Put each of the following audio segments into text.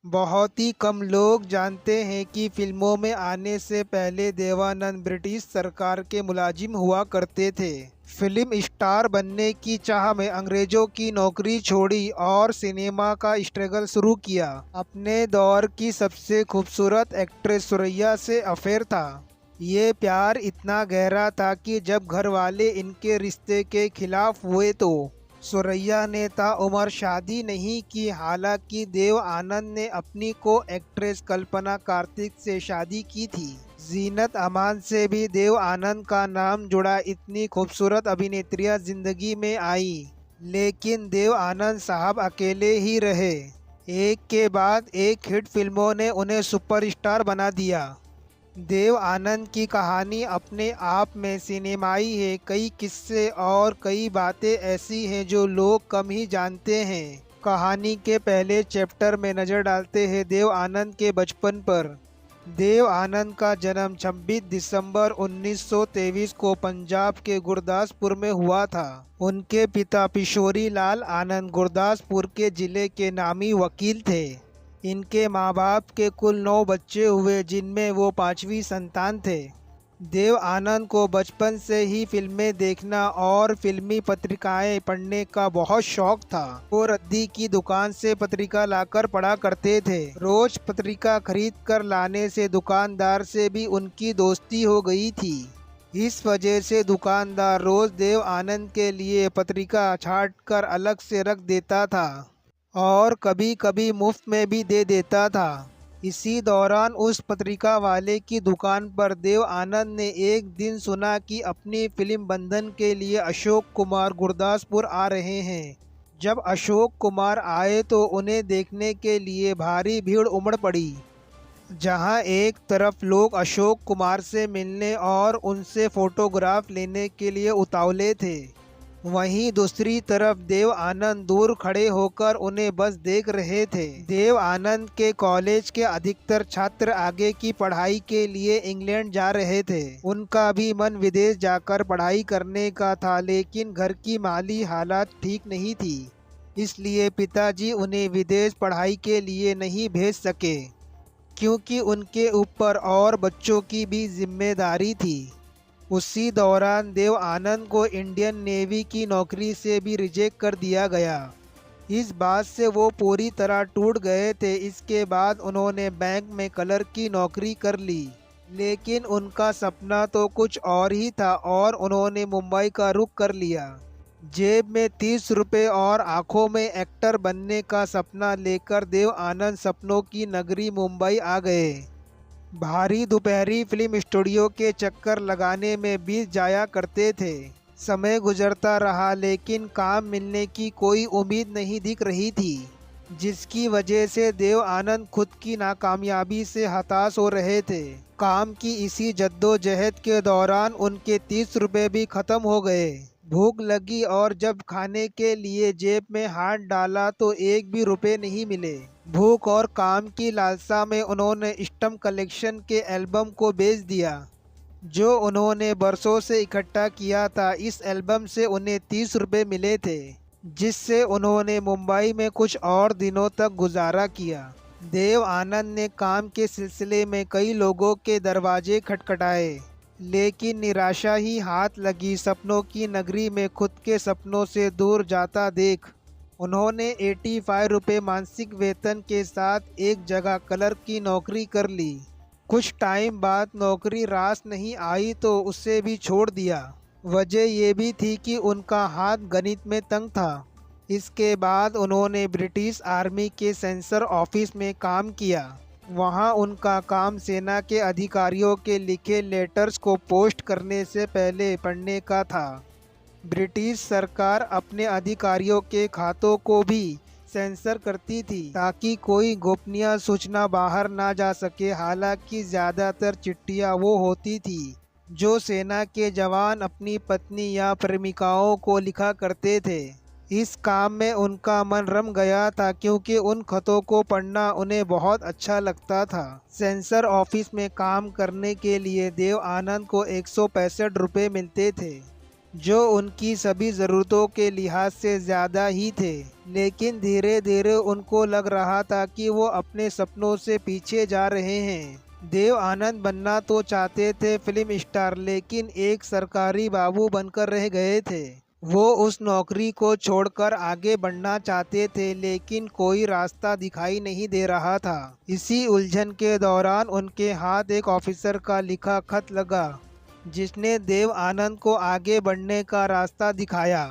बहुत ही कम लोग जानते हैं कि फिल्मों में आने से पहले देव आनंद ब्रिटिश सरकार के मुलाजिम हुआ करते थे। फिल्म स्टार बनने की चाह में अंग्रेजों की नौकरी छोड़ी और सिनेमा का स्ट्रगल शुरू किया। अपने दौर की सबसे खूबसूरत एक्ट्रेस सुरैया से अफेयर था। ये प्यार इतना गहरा था कि जब घर वाले इनके रिश्ते के खिलाफ हुए तो सुरैया ने ताउम्र शादी नहीं की। हालांकि देव आनंद ने अपनी को एक्ट्रेस कल्पना कार्तिक से शादी की थी। जीनत अमान से भी देव आनंद का नाम जुड़ा। इतनी खूबसूरत अभिनेत्रियां जिंदगी में आई, लेकिन देव आनंद साहब अकेले ही रहे। एक के बाद एक हिट फिल्मों ने उन्हें सुपरस्टार बना दिया। देव आनंद की कहानी अपने आप में सिनेमाई है। कई किस्से और कई बातें ऐसी हैं जो लोग कम ही जानते हैं। कहानी के पहले चैप्टर में नज़र डालते हैं देव आनंद के बचपन पर। देव आनंद का जन्म 26 दिसंबर 1923 को पंजाब के गुरदासपुर में हुआ था। उनके पिता पिशोरी लाल आनंद गुरदासपुर के जिले के नामी वकील थे। इनके माँ बाप के कुल 9 बच्चे हुए, जिनमें वो 5वीं संतान थे। देव आनंद को बचपन से ही फिल्में देखना और फिल्मी पत्रिकाएं पढ़ने का बहुत शौक था। वो रद्दी की दुकान से पत्रिका लाकर पढ़ा करते थे। रोज पत्रिका खरीद कर लाने से दुकानदार से भी उनकी दोस्ती हो गई थी। इस वजह से दुकानदार रोज देव आनंद के लिए पत्रिका छाट कर अलग से रख देता था और कभी कभी मुफ्त में भी दे देता था। इसी दौरान उस पत्रिका वाले की दुकान पर देव आनंद ने एक दिन सुना कि अपनी फिल्म बंधन के लिए अशोक कुमार गुरदासपुर आ रहे हैं। जब अशोक कुमार आए तो उन्हें देखने के लिए भारी भीड़ उमड़ पड़ी। जहां एक तरफ लोग अशोक कुमार से मिलने और उनसे फोटोग्राफ लेने के लिए उतावले थे, वहीं दूसरी तरफ देव आनंद दूर खड़े होकर उन्हें बस देख रहे थे। देव आनंद के कॉलेज के अधिकतर छात्र आगे की पढ़ाई के लिए इंग्लैंड जा रहे थे। उनका भी मन विदेश जाकर पढ़ाई करने का था, लेकिन घर की माली हालात ठीक नहीं थी, इसलिए पिताजी उन्हें विदेश पढ़ाई के लिए नहीं भेज सके, क्योंकि उनके ऊपर और बच्चों की भी जिम्मेदारी थी। उसी दौरान देव आनंद को इंडियन नेवी की नौकरी से भी रिजेक्ट कर दिया गया। इस बात से वो पूरी तरह टूट गए थे। इसके बाद उन्होंने बैंक में क्लर्क की नौकरी कर ली, लेकिन उनका सपना तो कुछ और ही था और उन्होंने मुंबई का रुख कर लिया। जेब में 30 रुपये और आंखों में एक्टर बनने का सपना लेकर देव आनंद सपनों की नगरी मुंबई आ गए। भारी दोपहरी फिल्म स्टूडियो के चक्कर लगाने में बीत जाया करते थे। समय गुजरता रहा, लेकिन काम मिलने की कोई उम्मीद नहीं दिख रही थी, जिसकी वजह से देव आनंद खुद की नाकामयाबी से हताश हो रहे थे। काम की इसी जद्दोजहद के दौरान उनके 30 रुपये भी खत्म हो गए। भूख लगी और जब खाने के लिए जेब में हाथ डाला तो एक भी रुपए नहीं मिले। भूख और काम की लालसा में उन्होंने स्टम्प कलेक्शन के एल्बम को बेच दिया, जो उन्होंने बरसों से इकट्ठा किया था। इस एल्बम से उन्हें 30 रुपये मिले थे, जिससे उन्होंने मुंबई में कुछ और दिनों तक गुजारा किया। देव आनंद ने काम के सिलसिले में कई लोगों के दरवाजे खटखटाए, लेकिन निराशा ही हाथ लगी। सपनों की नगरी में खुद के सपनों से दूर जाता देख उन्होंने 85 रुपये मासिक वेतन के साथ एक जगह क्लर्क की नौकरी कर ली। कुछ टाइम बाद नौकरी रास नहीं आई तो उसे भी छोड़ दिया। वजह ये भी थी कि उनका हाथ गणित में तंग था। इसके बाद उन्होंने ब्रिटिश आर्मी के सेंसर ऑफिस में काम किया। वहां उनका काम सेना के अधिकारियों के लिखे लेटर्स को पोस्ट करने से पहले पढ़ने का था। ब्रिटिश सरकार अपने अधिकारियों के खातों को भी सेंसर करती थी, ताकि कोई गोपनीय सूचना बाहर ना जा सके। हालांकि ज़्यादातर चिट्ठियां वो होती थी जो सेना के जवान अपनी पत्नी या प्रेमिकाओं को लिखा करते थे। इस काम में उनका मन रम गया था, क्योंकि उन खतों को पढ़ना उन्हें बहुत अच्छा लगता था। सेंसर ऑफिस में काम करने के लिए देव आनंद को 165 रुपये मिलते थे। जो उनकी सभी ज़रूरतों के लिहाज से ज़्यादा ही थे। लेकिन धीरे धीरे उनको लग रहा था कि वो अपने सपनों से पीछे जा रहे हैं। देव आनंद बनना तो चाहते थे फिल्म स्टार, लेकिन एक सरकारी बाबू बनकर रह गए थे। वो उस नौकरी को छोड़कर आगे बढ़ना चाहते थे, लेकिन कोई रास्ता दिखाई नहीं दे रहा था। इसी उलझन के दौरान उनके हाथ एक ऑफिसर का लिखा खत लगा, जिसने देव आनंद को आगे बढ़ने का रास्ता दिखाया।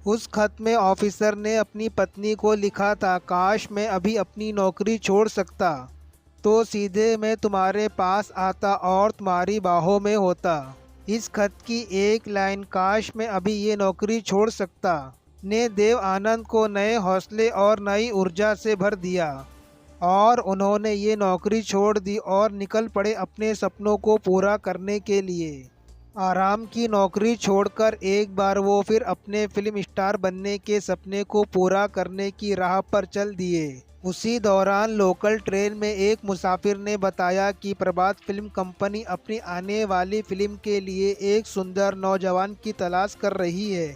उस खत में ऑफिसर ने अपनी पत्नी को लिखा था, काश मैं अभी अपनी नौकरी छोड़ सकता तो सीधे मैं तुम्हारे पास आता और तुम्हारी बाहों में होता। इस खत की एक लाइन, काश मैं अभी ये नौकरी छोड़ सकता, ने देव आनंद को नए हौसले और नई ऊर्जा से भर दिया और उन्होंने ये नौकरी छोड़ दी और निकल पड़े अपने सपनों को पूरा करने के लिए। आराम की नौकरी छोड़कर एक बार वो फिर अपने फिल्म स्टार बनने के सपने को पूरा करने की राह पर चल दिए। उसी दौरान लोकल ट्रेन में एक मुसाफिर ने बताया कि प्रभात फिल्म कंपनी अपनी आने वाली फिल्म के लिए एक सुंदर नौजवान की तलाश कर रही है।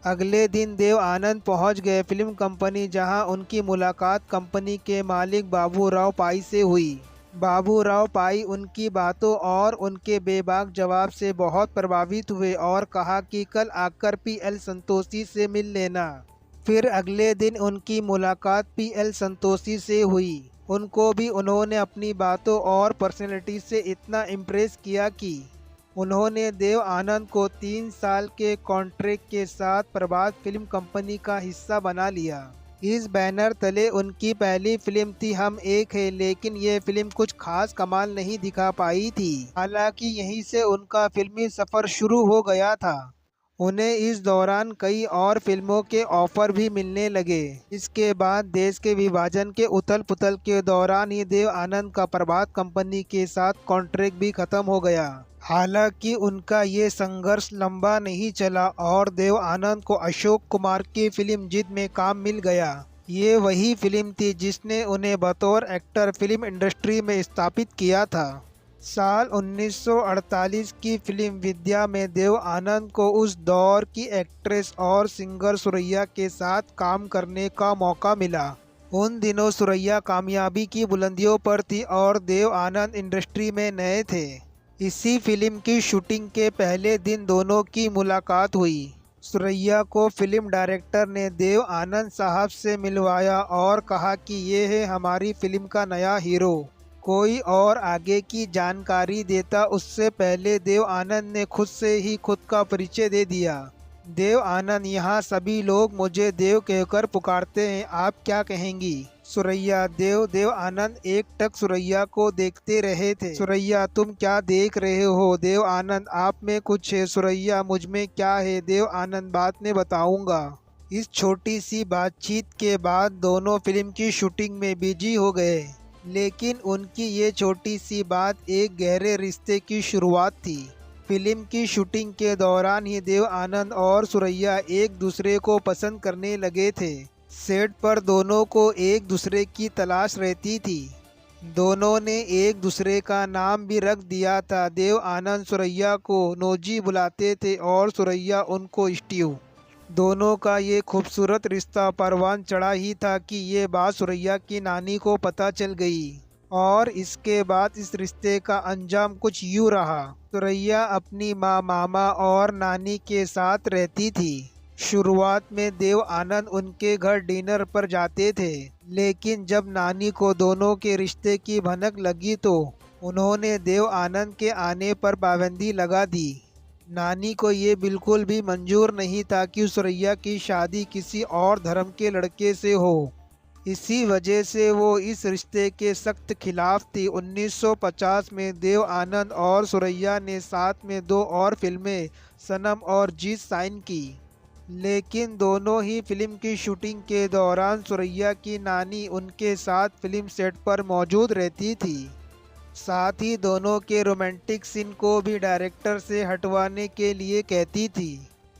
अगले दिन देव आनंद पहुंच गए फिल्म कंपनी, जहां उनकी मुलाकात कंपनी के मालिक बाबूराव पाई से हुई। बाबूराव पाई उनकी बातों और उनके बेबाक जवाब से बहुत प्रभावित हुए और कहा कि कल आकर पीएल संतोषी से मिल लेना। फिर अगले दिन उनकी मुलाकात पीएल संतोषी से हुई। उनको भी उन्होंने अपनी बातों और पर्सनैलिटी से इतना इम्प्रेस किया कि उन्होंने देव आनंद को 3 साल के कॉन्ट्रैक्ट के साथ प्रभात फिल्म कंपनी का हिस्सा बना लिया। इस बैनर तले उनकी पहली फिल्म थी हम एक है, लेकिन ये फिल्म कुछ खास कमाल नहीं दिखा पाई थी। हालांकि यहीं से उनका फिल्मी सफ़र शुरू हो गया था। उन्हें इस दौरान कई और फिल्मों के ऑफर भी मिलने लगे। इसके बाद देश के विभाजन के उथल पुथल के दौरान ही देव आनंद का प्रभात कंपनी के साथ कॉन्ट्रैक्ट भी खत्म हो गया। हालांकि उनका ये संघर्ष लंबा नहीं चला और देव आनंद को अशोक कुमार की फिल्म जिद में काम मिल गया। ये वही फिल्म थी जिसने उन्हें बतौर एक्टर फिल्म इंडस्ट्री में स्थापित किया था। साल 1948 की फिल्म विद्या में देव आनंद को उस दौर की एक्ट्रेस और सिंगर सुरैया के साथ काम करने का मौका मिला। उन दिनों सुरैया कामयाबी की बुलंदियों पर थी और देव आनंद इंडस्ट्री में नए थे। इसी फिल्म की शूटिंग के पहले दिन दोनों की मुलाकात हुई। सुरैया को फिल्म डायरेक्टर ने देव आनंद साहब से मिलवाया और कहा कि ये है हमारी फिल्म का नया हीरो। कोई और आगे की जानकारी देता उससे पहले देव आनंद ने खुद से ही खुद का परिचय दे दिया। देव आनंद, यहाँ सभी लोग मुझे देव कहकर पुकारते हैं, आप क्या कहेंगी? सुरैया, देव। देव आनंद एक टक सुरैया को देखते रहे थे। सुरैया, तुम क्या देख रहे हो? देव आनंद, आप में कुछ है। सुरैया, मुझ में क्या है? देव आनंद, बाद में बताऊंगा। इस छोटी सी बातचीत के बाद दोनों फिल्म की शूटिंग में बिजी हो गए, लेकिन उनकी ये छोटी सी बात एक गहरे रिश्ते की शुरुआत थी। फिल्म की शूटिंग के दौरान ही देव आनंद और सुरैया एक दूसरे को पसंद करने लगे थे। सेट पर दोनों को एक दूसरे की तलाश रहती थी। दोनों ने एक दूसरे का नाम भी रख दिया था। देव आनंद सुरैया को नोजी बुलाते थे और सुरैया उनको स्टीव। दोनों का ये खूबसूरत रिश्ता परवान चढ़ा ही था कि ये बात सुरैया की नानी को पता चल गई और इसके बाद इस रिश्ते का अंजाम कुछ यूँ रहा। सुरैया अपनी माँ, मामा और नानी के साथ रहती थी। शुरुआत में देव आनंद उनके घर डिनर पर जाते थे, लेकिन जब नानी को दोनों के रिश्ते की भनक लगी तो उन्होंने देव आनंद के आने पर पाबंदी लगा दी। नानी को ये बिल्कुल भी मंजूर नहीं था कि सुरैया की शादी किसी और धर्म के लड़के से हो। इसी वजह से वो इस रिश्ते के सख्त खिलाफ थी। 1950 में देव आनंद और सुरैया ने साथ में 2 और फिल्में सनम और जीत साइन की, लेकिन दोनों ही फिल्म की शूटिंग के दौरान सुरैया की नानी उनके साथ फिल्म सेट पर मौजूद रहती थी। साथ ही दोनों के रोमांटिक सीन को भी डायरेक्टर से हटवाने के लिए कहती थी।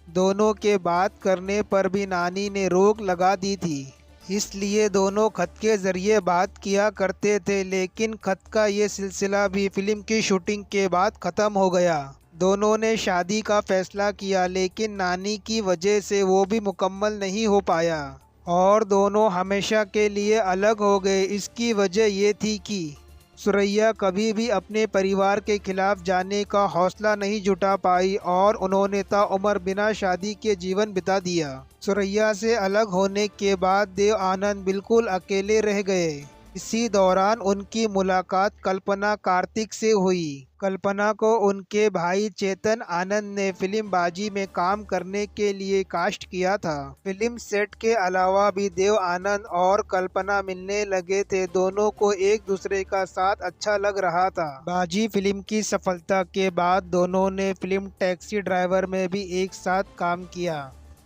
दोनों के बात करने पर भी नानी ने रोक लगा दी थी, इसलिए दोनों खत के ज़रिए बात किया करते थे। लेकिन खत का ये सिलसिला भी फिल्म की शूटिंग के बाद ख़त्म हो गया। दोनों ने शादी का फैसला किया, लेकिन नानी की वजह से वो भी मुकम्मल नहीं हो पाया और दोनों हमेशा के लिए अलग हो गए। इसकी वजह ये थी कि सुरैया कभी भी अपने परिवार के खिलाफ जाने का हौसला नहीं जुटा पाई और उन्होंने ताउम्र बिना शादी के जीवन बिता दिया। सुरैया से अलग होने के बाद देव आनंद बिल्कुल अकेले रह गए। इसी दौरान उनकी मुलाकात कल्पना कार्तिक से हुई। कल्पना को उनके भाई चेतन आनंद ने फिल्म बाजी में काम करने के लिए कास्ट किया था। फिल्म सेट के अलावा भी देव आनंद और कल्पना मिलने लगे थे। दोनों को एक दूसरे का साथ अच्छा लग रहा था। बाजी फिल्म की सफलता के बाद दोनों ने फिल्म टैक्सी ड्राइवर में भी एक साथ काम किया।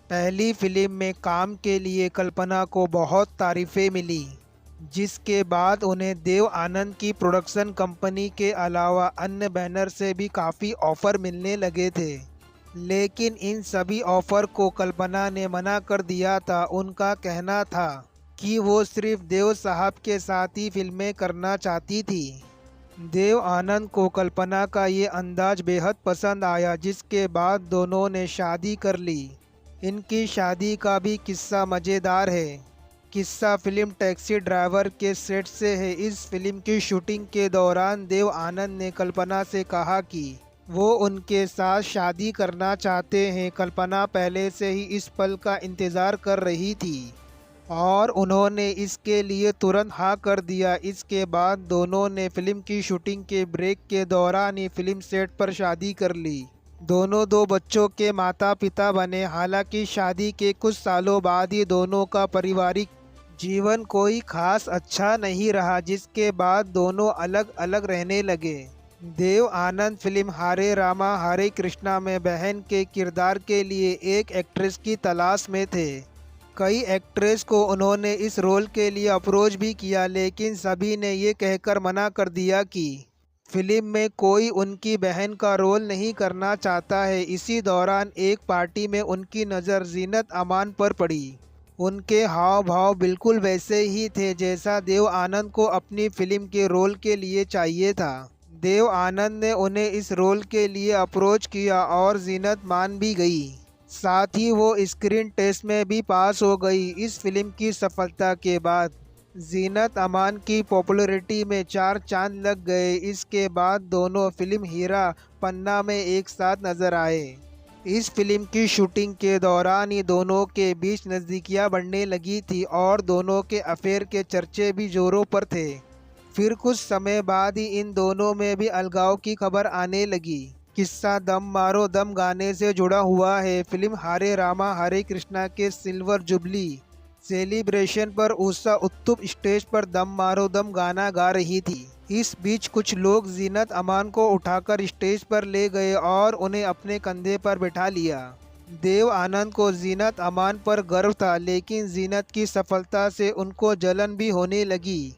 पहली फिल्म में काम के लिए कल्पना को बहुत तारीफें मिली, जिसके बाद उन्हें देव आनंद की प्रोडक्शन कंपनी के अलावा अन्य बैनर से भी काफ़ी ऑफ़र मिलने लगे थे, लेकिन इन सभी ऑफ़र को कल्पना ने मना कर दिया था। उनका कहना था कि वो सिर्फ देव साहब के साथ ही फिल्में करना चाहती थी। देव आनंद को कल्पना का ये अंदाज बेहद पसंद आया, जिसके बाद दोनों ने शादी कर ली। इनकी शादी का भी किस्सा मज़ेदार है। किस्सा फिल्म टैक्सी ड्राइवर के सेट से है। इस फिल्म की शूटिंग के दौरान देव आनंद ने कल्पना से कहा कि वो उनके साथ शादी करना चाहते हैं। कल्पना पहले से ही इस पल का इंतज़ार कर रही थी और उन्होंने इसके लिए तुरंत हाँ कर दिया। इसके बाद दोनों ने फिल्म की शूटिंग के ब्रेक के दौरान ही फिल्म सेट पर शादी कर ली। दोनों 2 बच्चों के माता पिता बने। हालांकि शादी के कुछ सालों बाद ही दोनों का पारिवारिक जीवन कोई खास अच्छा नहीं रहा, जिसके बाद दोनों अलग अलग रहने लगे। देव आनंद फिल्म हरे रामा हरे कृष्णा में बहन के किरदार के लिए एक एक्ट्रेस की तलाश में थे। कई एक्ट्रेस को उन्होंने इस रोल के लिए अप्रोच भी किया, लेकिन सभी ने ये कहकर मना कर दिया कि फिल्म में कोई उनकी बहन का रोल नहीं करना चाहता है। इसी दौरान एक पार्टी में उनकी नज़र जीनत अमान पर पड़ी। उनके हाव भाव बिल्कुल वैसे ही थे जैसा देव आनंद को अपनी फिल्म के रोल के लिए चाहिए था। देव आनंद ने उन्हें इस रोल के लिए अप्रोच किया और जीनत मान भी गई। साथ ही वो स्क्रीन टेस्ट में भी पास हो गई। इस फिल्म की सफलता के बाद जीनत अमान की पॉपुलैरिटी में 4 चांद लग गए। इसके बाद दोनों फिल्म हीरा पन्ना में एक साथ नजर आए। इस फिल्म की शूटिंग के दौरान ही दोनों के बीच नज़दीकियां बढ़ने लगी थी और दोनों के अफेयर के चर्चे भी जोरों पर थे। फिर कुछ समय बाद ही इन दोनों में भी अलगाव की खबर आने लगी। किस्सा दम मारो दम गाने से जुड़ा हुआ है। फिल्म हरे रामा हरे कृष्णा के सिल्वर जुबली सेलिब्रेशन पर उषा उत्तुप स्टेज पर दम मारो दम गाना गा रही थी। इस बीच कुछ लोग जीनत अमान को उठाकर स्टेज पर ले गए और उन्हें अपने कंधे पर बिठा लिया। देव आनंद को जीनत अमान पर गर्व था, लेकिन जीनत की सफलता से उनको जलन भी होने लगी।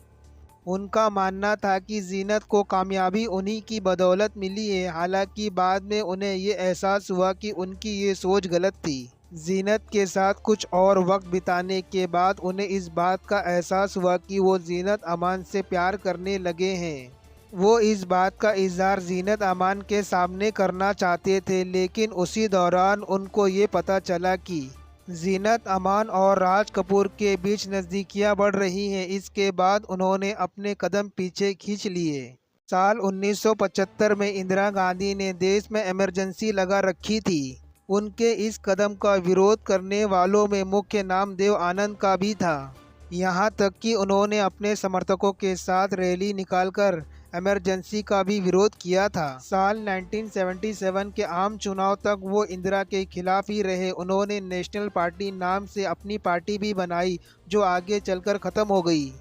उनका मानना था कि जीनत को कामयाबी उन्हीं की बदौलत मिली है। हालांकि बाद में उन्हें ये एहसास हुआ कि उनकी ये सोच गलत थी। जीनत के साथ कुछ और वक्त बिताने के बाद उन्हें इस बात का एहसास हुआ कि वो जीनत अमान से प्यार करने लगे हैं। वो इस बात का इजहार जीनत अमान के सामने करना चाहते थे, लेकिन उसी दौरान उनको ये पता चला कि जीनत अमान और राज कपूर के बीच नज़दीकियां बढ़ रही हैं। इसके बाद उन्होंने अपने कदम पीछे खींच लिए। साल 1975 में इंदिरा गांधी ने देश में इमरजेंसी लगा रखी थी। उनके इस कदम का विरोध करने वालों में मुख्य नाम देव आनंद का भी था। यहाँ तक कि उन्होंने अपने समर्थकों के साथ रैली निकालकर इमरजेंसी का भी विरोध किया था। साल 1977 के आम चुनाव तक वो इंदिरा के खिलाफ ही रहे। उन्होंने नेशनल पार्टी नाम से अपनी पार्टी भी बनाई, जो आगे चलकर ख़त्म हो गई।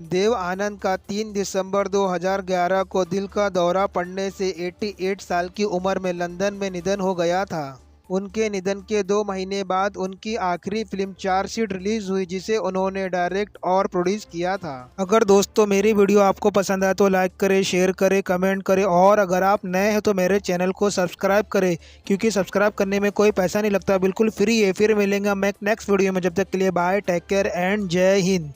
देव आनंद का 3 दिसंबर 2011 को दिल का दौरा पड़ने से 88 साल की उम्र में लंदन में निधन हो गया था। उनके निधन के 2 महीने बाद उनकी आखिरी फिल्म चार्जशीट रिलीज हुई, जिसे उन्होंने डायरेक्ट और प्रोड्यूस किया था। अगर दोस्तों मेरी वीडियो आपको पसंद आए तो लाइक करें, शेयर करें, कमेंट करें और अगर आप नए हैं तो मेरे चैनल को सब्सक्राइब करें, क्योंकि सब्सक्राइब करने में कोई पैसा नहीं लगता, बिल्कुल फ्री है। फिर मिलेंगे मैं नेक्स्ट वीडियो में। जब तक के लिए बाय, टेक केयर एंड जय हिंद।